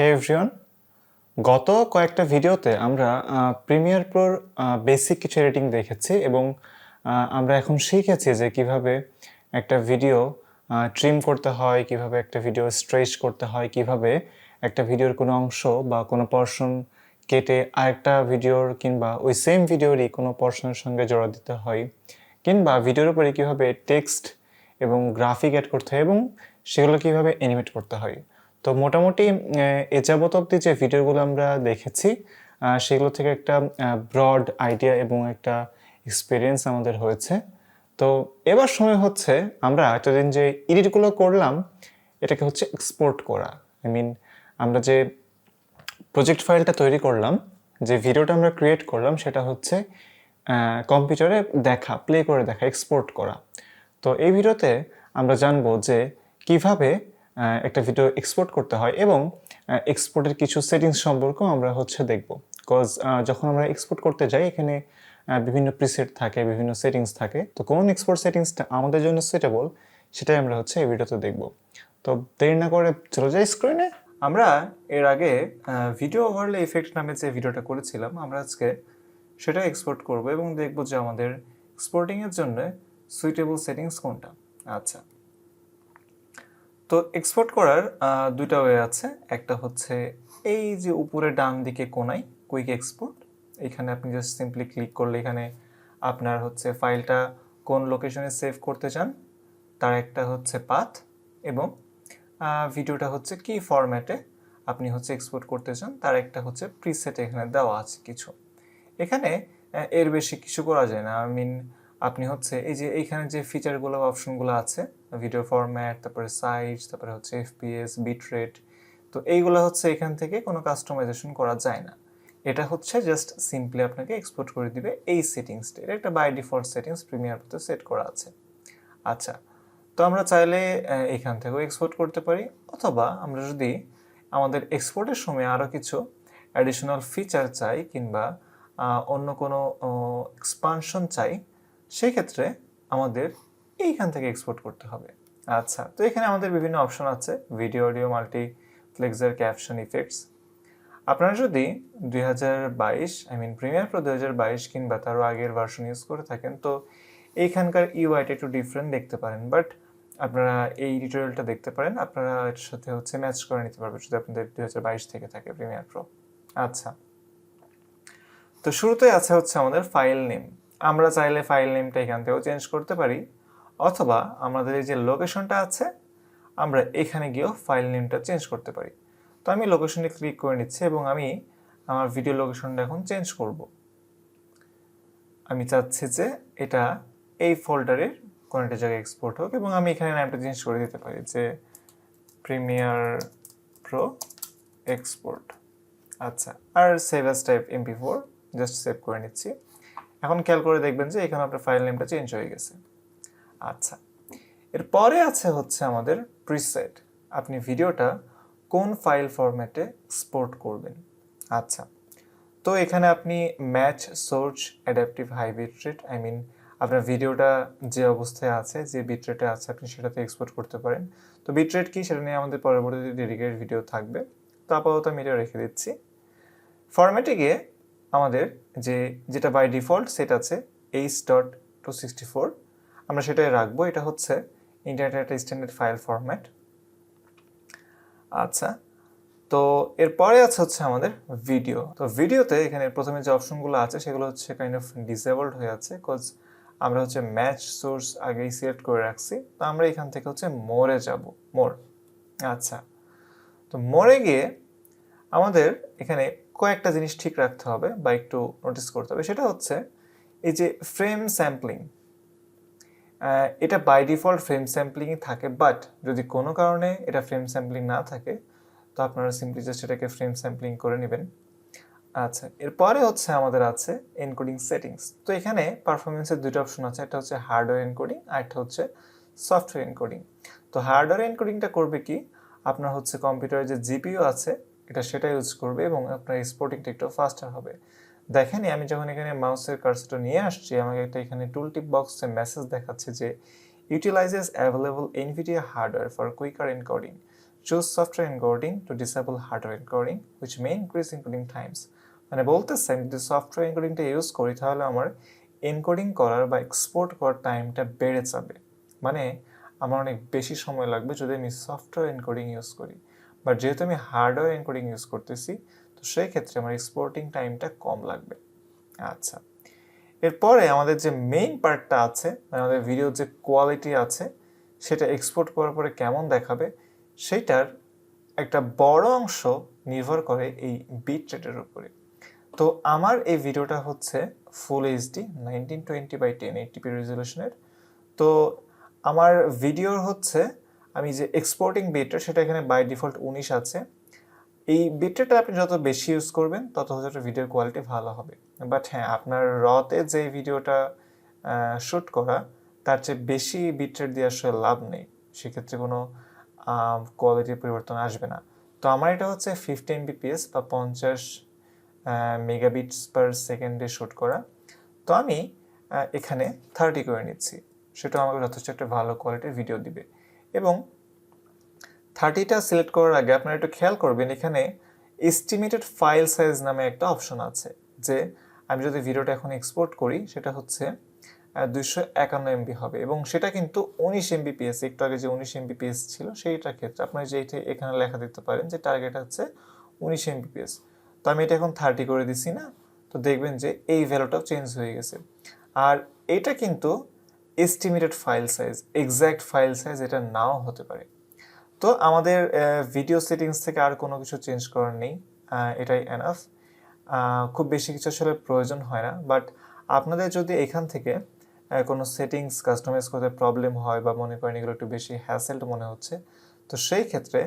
হে everyone, গত কয়েকটা ভিডিওতে আমরা প্রিমিয়ার প্রোর বেসিক কিছু এডিটিং দেখেছি এবং আমরা এখন শিখেছি যে কিভাবে একটা ভিডিও ট্রিম করতে হয়, কিভাবে একটা ভিডিও স্ট্রেচ করতে হয়, কিভাবে একটা ভিডিওর কোনো অংশ বা কোনো পোরশন কেটে আরেকটা ভিডিওর কিংবা ওই সেম ভিডিওরই কোনো পোরশনের সঙ্গে জোড়া দিতে হয়, কিংবা ভিডিওর উপরে কিভাবে টেক্সট এবং গ্রাফিক অ্যাড করতে হয় এবং সেগুলো কিভাবে অ্যানিমেট করতে হয়। তো মোটামুটি এ যাবত অব্দি যে ভিডিওগুলো আমরা দেখেছি সেগুলো থেকে একটা ব্রড আইডিয়া এবং একটা এক্সপিরিয়েন্স আমাদের হয়েছে। তো এবার সময় হচ্ছে আমরা এতদিন যে এডিটগুলো করলাম এটাকে হচ্ছে এক্সপোর্ট করা। আমরা যে প্রজেক্ট ফাইলটা তৈরি করলাম, যে ভিডিওটা আমরা ক্রিয়েট করলাম, সেটা হচ্ছে কম্পিউটারে দেখা, প্লে করে দেখা, এক্সপোর্ট করা। তো এই ভিডিওতে আমরা জানবো যে কিভাবে একটা ভিডিও এক্সপোর্ট করতে হয় এবং এক্সপোর্টের কিছু সেটিংস সম্পর্কেও আমরা হচ্ছে দেখব। বিকজ যখন আমরা এক্সপোর্ট করতে যাই এখানে বিভিন্ন প্রিসেট থাকে, বিভিন্ন সেটিংস থাকে। তো কোন এক্সপোর্ট সেটিংসটা আমাদের জন্য সুইটেবল সেটাই আমরা হচ্ছে এই ভিডিওতে দেখব। তো দেরি না করে চলে যাই স্ক্রিনে। আমরা এর আগে ভিডিও ওভারলে ইফেক্ট নামে যে ভিডিওটা করেছিলাম, আমরা আজকে সেটা এক্সপোর্ট করব এবং দেখব যে আমাদের এক্সপোর্টিংয়ের জন্য সুইটেবল সেটিংস কোনটা। আচ্ছা, তো এক্সপোর্ট করার দুইটা ওয়ে আছে। একটা হচ্ছে এই যে উপরে ডান দিকে কোনায় কুইক এক্সপোর্ট, এখানে আপনি জাস্ট সিম্পলি ক্লিক করলে এখানে আপনার হচ্ছে ফাইলটা কোন লোকেশনে সেভ করতে চান তার একটা হচ্ছে পাথ এবং ভিডিওটা হচ্ছে কি ফরম্যাটে আপনি হচ্ছে এক্সপোর্ট করতে চান তার একটা হচ্ছে প্রিসেট এখানে দেওয়া আছে কিছু। এখানে এর বেশি কিছু করা যায় না। আপনি হচ্ছে এই যে এইখানে যে ফিচারগুলো অপশনগুলো আছে, ভিডিও ফরম্যাট, তারপরে সাইজ, তারপরে হচ্ছে এফপিএস, বিট রেট, তো এইগুলো হচ্ছে এখান থেকে কোনো কাস্টমাইজেশন করা যায় না। এটা হচ্ছে জাস্ট সিম্পলি আপনাকে এক্সপোর্ট করে দিবে এই সেটিংসটা। এটা একটা বাই ডিফল্ট সেটিংস প্রিমিয়ার প্রোতে সেট করা আছে। আচ্ছা, তো আমরা চাইলে এখান থেকেও এক্সপোর্ট করতে পারি, অথবা আমরা যদি আমাদের এক্সপোর্টের সময় আরও কিছু অ্যাডিশনাল ফিচার চাই কিংবা অন্য কোনো এক্সপানশন চাই, সেক্ষেত্রে আমাদের এইখান থেকে এক্সপোর্ট করতে হবে। আচ্ছা, তো এখানে আমাদের বিভিন্ন অপশন আছে, video, audio, multiplexer, caption, effects. আপনারা যদি 2022 প্রিমিয়ার প্রো 2022 কিংবা তারও আগের ভার্সন ইউজ করে থাকেন, তো এইখানকার ইউআইটা একটু ডিফারেন্ট দেখতে পারেন, বাট আপনারা এই টিউটোরিয়ালটা দেখতে পারেন, আপনারা এর সাথে হচ্ছে ম্যাচ করে নিতে পারবেন যদি আপনাদের 2022 থেকে থাকে প্রিমিয়ার প্রো। আচ্ছা, তো শুরুতে আছে হচ্ছে আমাদের ফাইল নেম। আমরা চাইলে ফাইল নেমটা এখান থেকেও চেঞ্জ করতে পারি, অথবা আমাদের এই যে লোকেশনটা আছে আমরা এখানে গিয়েও ফাইল নেমটা চেঞ্জ করতে পারি। তো আমি লোকেশনে ক্লিক করে নিচ্ছি এবং আমি আমার ভিডিও লোকেশনটা এখন চেঞ্জ করব। আমি চাচ্ছি যে এটা এই ফোল্ডারের কোনো একটা জায়গায় এক্সপোর্ট হোক এবং আমি এখানে নামটা চেঞ্জ করে দিতে পারি যে প্রিমিয়ার প্রো এক্সপোর্ট। আচ্ছা, আর save as type MP4, just save করে নিচ্ছি। এখন খেয়াল করে দেখবেন যে এখানে আপনার ফাইল নেমটা চেঞ্জ হয়ে গেছে। আচ্ছা, এরপরে আছে হচ্ছে আমাদের প্রিসেট। আপনি ভিডিওটা কোন ফাইল ফরম্যাটে এক্সপোর্ট করবেন। আচ্ছা, তো এখানে আপনি match source adaptive high bitrate, আপনার ভিডিওটা যে অবস্থায় আছে, যে বিটরেটে আছে আপনি সেটাতে এক্সপোর্ট করতে পারেন। তো বিটরেট কি সেটা নিয়ে আমাদের পরবর্তীতে ডেডিকেটেড ভিডিও থাকবে, তো আপাতত আমি এটা রেখে দিচ্ছি। ফরম্যাটে গিয়ে আমাদের যেটা বাই ডিফল্ট সেট আছে H.264, আমরা সেটাই রাখবো। এটা হচ্ছে ইন্টারনেটের একটা স্ট্যান্ডার্ড ফাইল ফরম্যাট। আচ্ছা, তো এরপরে আছে হচ্ছে আমাদের ভিডিও। তো ভিডিওতে এখানে প্রথমে যে অপশনগুলো আছে সেগুলো হচ্ছে কাইন্ড অফ ডিসেবলড হয়ে আছে, বিকজ আমরা হচ্ছে ম্যাচ সোর্স আগেই সিলেক্ট করে রাখছি। তো আমরা এখান থেকে হচ্ছে মোরে যাব, মোর। আচ্ছা, তো মোরে গিয়ে আমাদের এখানে কয়েকটা জিনিস ঠিক রাখতে হবে বা একটু নোটিস করতে হবে। সেটা হচ্ছে এই যে ফ্রেম স্যাম্পলিং, এটা বাই ডিফল্ট ফ্রেম স্যাম্পলিংই থাকে, বাট যদি কোনো কারণে এটা ফ্রেম স্যাম্পলিং না থাকে তো আপনারা সিম্পলি জাস্ট এটাকে ফ্রেম স্যাম্পলিং করে নেবেন। আচ্ছা, এরপরে হচ্ছে আমাদের আছে এনকোডিং সেটিংস। তো এখানে পারফরমেন্সের দুটো অপশন আছে, একটা হচ্ছে হার্ডওয়্যার এনকোডিং আর একটা হচ্ছে সফটওয়্যার এনকোডিং। তো হার্ডওয়্যার এনকোডিংটা করবে কি, আপনার হচ্ছে কম্পিউটারে যে জিপিইউ আছে এটা সেটা ইউজ করবে এবং আপনার এক্সপোর্টিংটা একটু ফাস্টার হবে। দেখেন, আমি যখন এখানে মাউসের কার্সরটা নিয়ে আসছি, আমাকে একটা এখানে টুলটিপ বক্সে মেসেজ দেখাচ্ছে যে utilises available Nvidia hardware for quicker encoding. choose software encoding to disable hardware encoding which may increase encoding times মানে বলতেছে আমি যদি সফটওয়্যার এনকোডিংটা ইউজ করি তাহলে আমার এনকোডিং করার বা এক্সপোর্ট করার টাইমটা বেড়ে যাবে মানে আমার অনেক বেশি সময় লাগবে যদি আমি সফটওয়্যার এনকোডিং ইউজ করি বাট যেহেতু আমি হার্ডওয়্যার এনকোডিং ইউজ করতেছি তো সেই ক্ষেত্রে আমার এক্সপোর্টিং টাইমটা কম লাগবে আচ্ছা এরপরে আমাদের যে মেইন পার্টটা আছে আমাদের ভিডিওর যে কোয়ালিটি আছে সেটা এক্সপোর্ট করার পরে কেমন দেখাবে সেটার একটা বড় অংশ নির্ভর করে এই বিট রেটের উপরে তো আমার এই ভিডিওটা হচ্ছে ফুল এইচডি 1920x1080p রেজলিউশনের তো আমার ভিডিওর হচ্ছে আমি যে এক্সপোর্টিং বিট রেট সেটা এখানে বাই ডিফল্ট 19 আছে এই বিট রেটটা আপনি যত বেশি ইউজ করবেন তত হচ্ছে ভিডিওর কোয়ালিটি ভালো হবে বাট হ্যাঁ আপনার রতে যে ভিডিওটা শ্যুট করা তার চেয়ে বেশি বিট রেট দিয়ে আসলে লাভ নেই সেক্ষেত্রে কোনো কোয়ালিটির পরিবর্তন আসবে না তো আমার এটা হচ্ছে 50 mbps বা 50 মেগাবিটস পার সেকেন্ডে শ্যুট করা তো আমি এখানে 30 করে নিচ্ছি সেটা আমাকে যথেষ্ট একটা ভালো কোয়ালিটির ভিডিও দিবে এবং 30টা সিলেক্ট করার আগে আপনারা একটু খেয়াল করবেন এখানে এস্টিমেটেড ফাইল সাইজ নামে একটা অপশন আছে যে আমি যদি ভিডিওটা এখন এক্সপোর্ট করি সেটা হচ্ছে 251 MB হবে এবং সেটা কিন্তু 19 mbps একটু আগে যে 19 mbps ছিল সেইটার ক্ষেত্রে আপনারা যে এখানে লেখা দিতে পারেন যে টার্গেট হচ্ছে 19 mbps তো আমি এটা এখন 30 করে দিছি না তো দেখবেন যে এই ভ্যালুটাও চেঞ্জ হয়ে গেছে আর এটা কিন্তু estimated file size exact file size এটা নাও হতে পারে তো আমাদের ভিডিও সেটিংস থেকে আর কোনো কিছু চেঞ্জ করার নেই এটাই এনাফ খুব বেশি কিছু আসলে প্রয়োজন হয় না বাট আপনাদের যদি এখান থেকে কোনো সেটিংস কাস্টমাইজ করতে প্রবলেম হয় বা মনে করেন এগুলো একটু বেশি হ্যাসেলড মনে হচ্ছে তো সেই ক্ষেত্রে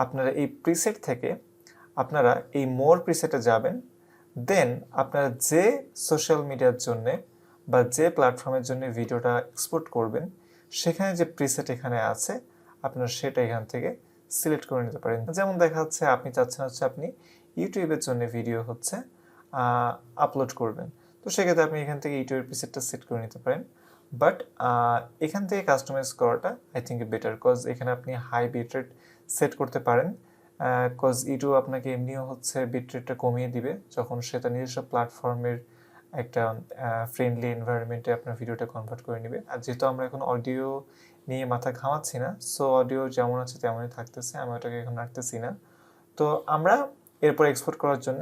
আপনারা এই প্রিসেট থেকে আপনারা এই মোর প্রিসেটে যাবেন দেন আপনারা যে সোশ্যাল মিডিয়ার জন্যে বা যে প্ল্যাটফর্মের জন্য ভিডিওটা এক্সপোর্ট করবেন সেখানে যে প্রিসেট এখানে আছে আপনারা সেটা এখান থেকে সিলেক্ট করে নিতে পারেন যেমন দেখা যাচ্ছে আপনি চাচ্ছেন হচ্ছে আপনি ইউটিউবের জন্য ভিডিও হচ্ছে আপলোড করবেন তো সেক্ষেত্রে আপনি এখান থেকে ইউটিউবের প্রিসেটটা সেট করে নিতে পারেন বাট এখান থেকে কাস্টমাইজ করাটা আই থিঙ্ক বেটার কজ এখানে আপনি হাই বিট রেট সেট করতে পারেন কজ ইউটিউব আপনাকে এমনিও হচ্ছে বিট রেটটা কমিয়ে দিবে যখন সেটা নিজস্ব প্ল্যাটফর্মের একটা ফ্রেন্ডলি এনভায়রনমেন্টে আপনার ভিডিওটা কনভার্ট করে নেবে আর যেহেতু আমরা এখন অডিও নিয়ে মাথা ঘামাচ্ছি না সো অডিও যেমন আছে তেমনই থাকতেছে আমি ওটাকে এখন রাখতেছি না তো আমরা এরপর এক্সপোর্ট করার জন্য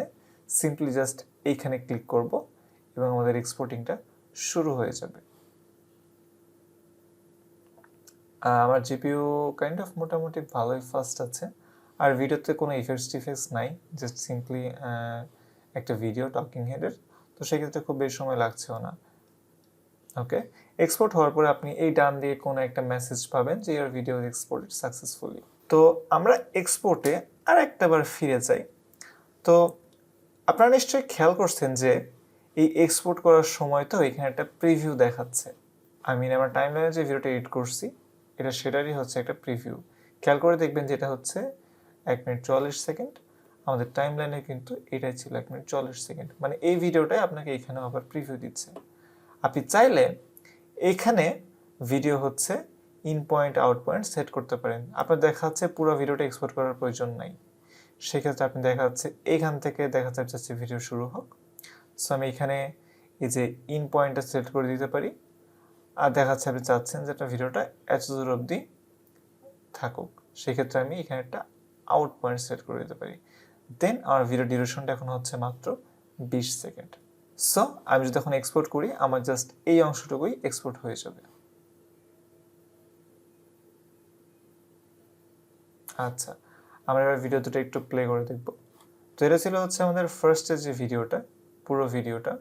সিম্পলি জাস্ট এইখানে ক্লিক করব এবং আমাদের এক্সপোর্টিংটা শুরু হয়ে যাবে আমার জিপিইউ কাইন্ড অফ মোটামুটি ভালোই ফাস্ট আছে আর ভিডিওতে কোনো ইফেক্টস নাই জাস্ট সিম্পলি একটা ভিডিও টকিং হেডের তো সেক্ষেত্রে খুব বেশি সময় লাগছেও না ওকে এক্সপোর্ট হওয়ার পরে আপনি এই ডান দিয়ে কোনো একটা মেসেজ পাবেন যে ইওর ভিডিও এক্সপোর্টেড সাকসেসফুলি তো আমরা এক্সপোর্টে আর একটাবার ফিরে যাই তো আপনারা নিশ্চয়ই খেয়াল করছেন যে এই এক্সপোর্ট করার সময় তো এখানে একটা প্রিভিউ দেখাচ্ছে আমি আমার টাইমলাইনে যে ভিডিওটা এডিট করছি এটা সেটারই হচ্ছে একটা প্রিভিউ খেয়াল করে দেখবেন যে এটা হচ্ছে 1 মিনিট 44 সেকেন্ড আমাদের টাইমলাইনে কিন্তু এটাই ছিল 1 মিনিট 44 সেকেন্ড মানে এই ভিডিওটাই আপনাকে এখানে আবার প্রিভিউ দিচ্ছে আপনি চাইলে এখানে ভিডিও হচ্ছে in point out point set করতে পারেন আপনার দেখা যাচ্ছে পুরো ভিডিওটা এক্সপোর্ট করার প্রয়োজন নাই সেক্ষেত্রে আপনি দেখা যাচ্ছে এইখান থেকে দেখা যাচ্ছে ভিডিও শুরু হোক সো আমি এখানে এই যে ইন পয়েন্টটা সেট করে দিতে পারি আর দেখা যাচ্ছে আপনি চাচ্ছেন যে একটা ভিডিওটা এত দূর অবধি থাকুক সেক্ষেত্রে আমি এখানে একটা আউট পয়েন্ট সেট করে দিতে পারি দেন আমার ভিডিও ডিউরেশনটা এখন হচ্ছে মাত্র 20 সেকেন্ড সো আমি যদি এখন এক্সপোর্ট করি আমার জাস্ট এই অংশটুকুই এক্সপোর্ট হয়ে যাবে আচ্ছা আমরা এবার ভিডিও দুটো একটু প্লে করে দেখব তো এটা ছিল হচ্ছে আমাদের ফার্স্টের যে ভিডিওটা পুরো ভিডিওটা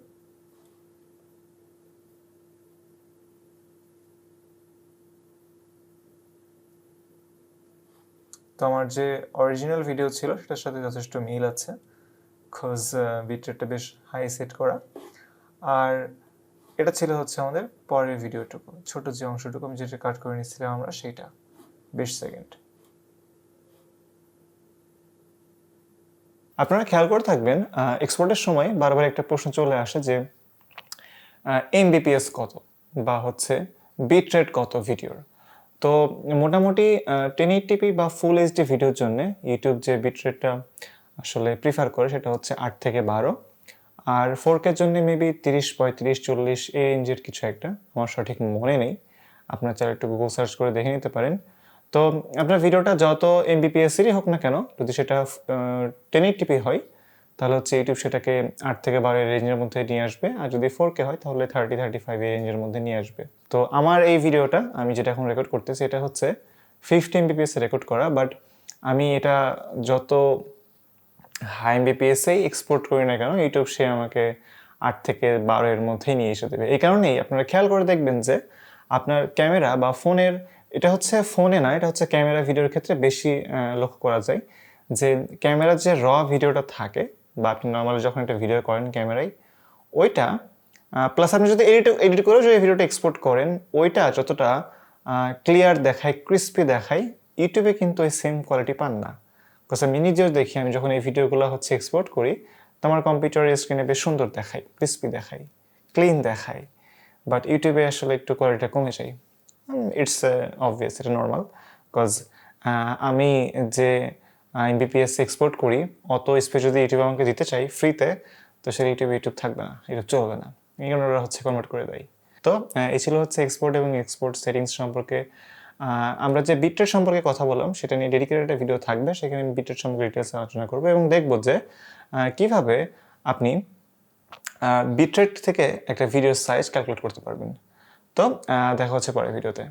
তো আমার যে অরিজিনাল ভিডিও ছিল সেটার সাথে যথেষ্ট মিল আছে কজ বিটরেটটা বেশ হাই সেট করা আর এটা ছিল হচ্ছে আমাদের পরের ভিডিওটুকু ছোট যে অংশটুকু আমি যেটা কাট করে নিয়েছিলাম আমরা সেইটা 20 সেকেন্ড আপনারা খেয়াল করে থাকবেন এক্সপোর্টের সময় বারবার একটা প্রশ্ন চলে আসে যে এমবিপিএস কত বা হচ্ছে বিট রেট কত ভিডিওর তো মোটামুটি 1080p বা ফুল এইচডি ভিডিওর জন্য ইউটিউব যে বিটরেটটা আসলে প্রিফার করে সেটা হচ্ছে 8 থেকে 12, আর 4K এর জন্য মেবি 30, 35, 40 এই রেঞ্জের কিছু একটা, আমার সঠিক মনে নেই। আপনারা চাইলে একটু গুগল সার্চ করে দেখে নিতে পারেন। তো আপনার ভিডিওটা যত এমবিপিএসেরই হোক না কেন, যদি সেটা 1080p হয় তাহলে হচ্ছে ইউটিউব সেটাকে 8 থেকে 12 এর রেঞ্জের মধ্যে নিয়ে আসবে, আর যদি 4K হয় তাহলে 30-35 এই রেঞ্জের মধ্যে নিয়ে আসবে। তো আমার এই ভিডিওটা আমি যেটা এখন রেকর্ড করতেছি এটা হচ্ছে 50 mbps রেকর্ড করা, বাট আমি এটা যত হাই এমবিপিএসেই এক্সপোর্ট করি না কেন ইউটিউব সে আমাকে 8 থেকে 12 এর মধ্যেই নিয়ে এসে দেবে। এই কারণেই আপনারা খেয়াল করে দেখবেন যে আপনার ক্যামেরা বা ফোনের, এটা হচ্ছে ফোনে না, এটা হচ্ছে ক্যামেরা ভিডিওর ক্ষেত্রে বেশি লক্ষ্য করা যায় যে ক্যামেরার যে র ভিডিওটা থাকে বা আপনি নর্মালি যখন একটা ভিডিও করেন ক্যামেরায়, ওইটা প্লাস আপনি যদি এডিট করেও যদি ভিডিওটা এক্সপোর্ট করেন, ওইটা যতটা ক্লিয়ার দেখায়, ক্রিস্পি দেখায়, ইউটিউবে কিন্তু ওই সেম কোয়ালিটি পান না। বিকজ আমি নিজেও দেখি, আমি যখন এই ভিডিওগুলো হচ্ছে এক্সপোর্ট করি তো আমার কম্পিউটারের স্ক্রিনে বেশ সুন্দর দেখায়, ক্রিস্পি দেখায়, ক্লিন দেখায়, বাট ইউটিউবে আসলে একটু কোয়ালিটিটা কমে যায়। ইটস অবভিয়াস, এটা নর্মাল। বিকজ আমি যে এমবিপিএস এক্সপোর্ট করি অত স্পেস যদি ইউটিউব আমাকে দিতে চাই ফ্রিতে, তো সেটা ইউটিউব থাকবে না, ইউটিউব চলবে না, এই কারণে ওরা হচ্ছে কনভার্ট করে দেয়। তো এই ছিল হচ্ছে এক্সপোর্ট এবং এক্সপোর্ট সেটিংস সম্পর্কে। আমরা যে বিটরেট সম্পর্কে কথা বললাম সেটা নিয়ে ডেডিকেটেড একটা ভিডিও থাকবে, সেখানে আমি বিটরেট সম্পর্কে ডিটেলস আলোচনা করবো এবং দেখবো যে কিভাবে আপনি বিটরেট থেকে একটা ভিডিওর সাইজ ক্যালকুলেট করতে পারবেন। তো দেখা হচ্ছে পরের ভিডিওতে।